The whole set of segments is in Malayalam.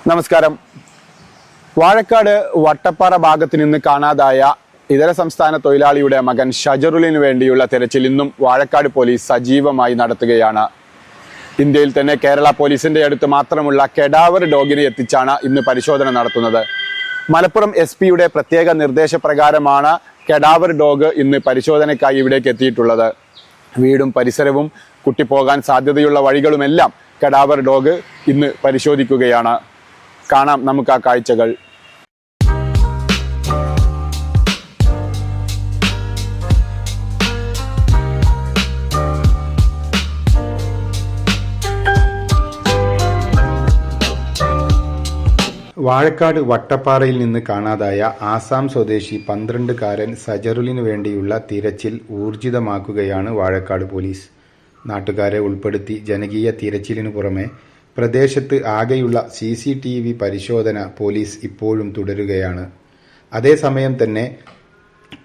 നമസ്കാരം. വാഴക്കാട് വട്ടപ്പാറ ഭാഗത്ത് നിന്ന് കാണാതായ ഇതര സംസ്ഥാന തൊഴിലാളിയുടെ മകൻ ഷജറുലിന് വേണ്ടിയുള്ള തെരച്ചിൽ ഇന്നും വാഴക്കാട് പോലീസ് സജീവമായി നടത്തുകയാണ്. ഇന്ത്യയിൽ തന്നെ കേരള പോലീസിന്റെ അടുത്ത് മാത്രമുള്ള കെഡാവർ ഡോഗിനെ എത്തിച്ചാണ് ഇന്ന് പരിശോധന നടത്തുന്നത്. മലപ്പുറം SP-യുടെ പ്രത്യേക നിർദ്ദേശപ്രകാരമാണ് കെഡാവർ ഡോഗ് ഇന്ന് പരിശോധനയ്ക്കായി ഇവിടേക്ക് എത്തിയിട്ടുള്ളത്. വീടും പരിസരവും കുട്ടി പോകാൻ സാധ്യതയുള്ള വഴികളുമെല്ലാം കെഡാവർ ഡോഗ് ഇന്ന് പരിശോധിക്കുകയാണ്. കാണാം നമുക്ക് ആ കാഴ്ചകൾ. വാഴക്കാട് വട്ടപ്പാറയിൽ നിന്ന് കാണാതായ ആസാം സ്വദേശി 12-കാരൻ സജറുലിനു വേണ്ടിയുള്ള തിരച്ചിൽ ഊർജിതമാക്കുകയാണ് വാഴക്കാട് പോലീസ്. നാട്ടുകാരെ ഉൾപ്പെടുത്തി ജനകീയ തിരച്ചിലിനു പുറമെ പ്രദേശത്ത് ആകെയുള്ള CCTV പരിശോധന പോലീസ് ഇപ്പോഴും തുടരുകയാണ്. അതേസമയം തന്നെ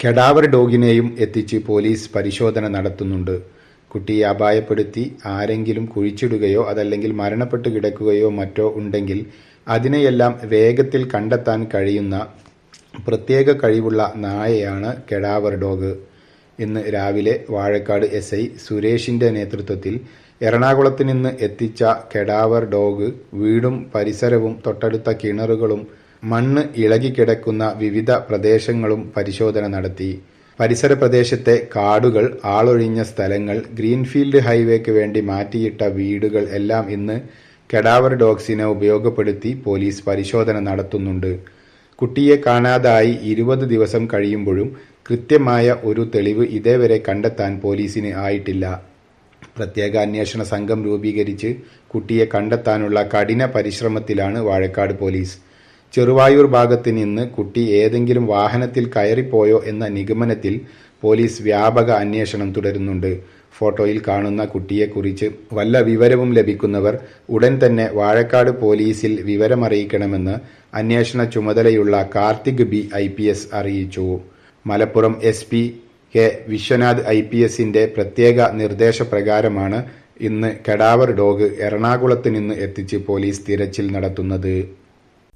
കെഡാവർ ഡോഗിനെയും എത്തിച്ച് പോലീസ് പരിശോധന നടത്തുന്നുണ്ട്. കുട്ടിയെ അപായപ്പെടുത്തി ആരെങ്കിലും കുഴിച്ചിടുകയോ അതല്ലെങ്കിൽ മരണപ്പെട്ട് കിടക്കുകയോ മറ്റോ ഉണ്ടെങ്കിൽ അതിനെയെല്ലാം വേഗത്തിൽ കണ്ടെത്താൻ കഴിയുന്ന പ്രത്യേക കഴിവുള്ള നായയാണ് കെഡാവർ ഡോഗ്. ഇന്ന് രാവിലെ വാഴക്കാട് SI സുരേഷിന്റെ നേതൃത്വത്തിൽ എറണാകുളത്ത് നിന്ന് എത്തിച്ച കെഡാവർ ഡോഗ് വീടും പരിസരവും തൊട്ടടുത്ത കിണറുകളും മണ്ണ് ഇളകിക്കിടക്കുന്ന വിവിധ പ്രദേശങ്ങളും പരിശോധന നടത്തി. പരിസര പ്രദേശത്തെ കാടുകൾ, ആളൊഴിഞ്ഞ സ്ഥലങ്ങൾ, ഗ്രീൻഫീൽഡ് ഹൈവേക്ക് വേണ്ടി മാറ്റിയിട്ട വീടുകൾ എല്ലാം ഇന്ന് കെഡാവർ ഡോഗ്സിനെ ഉപയോഗപ്പെടുത്തി പോലീസ് പരിശോധന നടത്തുന്നുണ്ട്. കുട്ടിയെ കാണാതായി 20 ദിവസം കഴിയുമ്പോഴും കൃത്യമായ ഒരു തെളിവ് ഇതേവരെ കണ്ടെത്താൻ പോലീസിന് ആയിട്ടില്ല. പ്രത്യേക അന്വേഷണ സംഘം രൂപീകരിച്ച് കുട്ടിയെ കണ്ടെത്താനുള്ള കഠിന പരിശ്രമത്തിലാണ് വാഴക്കാട് പോലീസ്. ചെറുവായൂർ ഭാഗത്ത് നിന്ന് കുട്ടി ഏതെങ്കിലും വാഹനത്തിൽ കയറിപ്പോയോ എന്ന നിഗമനത്തിൽ പോലീസ് വ്യാപക അന്വേഷണം തുടരുന്നുണ്ട്. ഫോട്ടോയിൽ കാണുന്ന കുട്ടിയെക്കുറിച്ച് വല്ല വിവരവും ലഭിക്കുന്നവർ ഉടൻ തന്നെ വാഴക്കാട് പോലീസിൽ വിവരമറിയിക്കണമെന്ന് അന്വേഷണ ചുമതലയുള്ള കാർത്തിക് B IPS അറിയിച്ചു. മലപ്പുറം SP K വിശ്വനാഥ് IPSന്റെ പ്രത്യേക നിർദ്ദേശപ്രകാരമാണ് ഇന്ന് കെഡാവർ ഡോഗ് എറണാകുളത്ത് നിന്ന് എത്തിച്ച് പോലീസ് തിരച്ചിൽ നടത്തുന്നത്.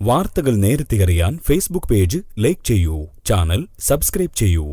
വാർത്തകൾ നേരത്തെ അറിയാൻ Facebook പേജ് ലൈക്ക് ചെയ്യൂ, ചാനൽ സബ്സ്ക്രൈബ് ചെയ്യൂ.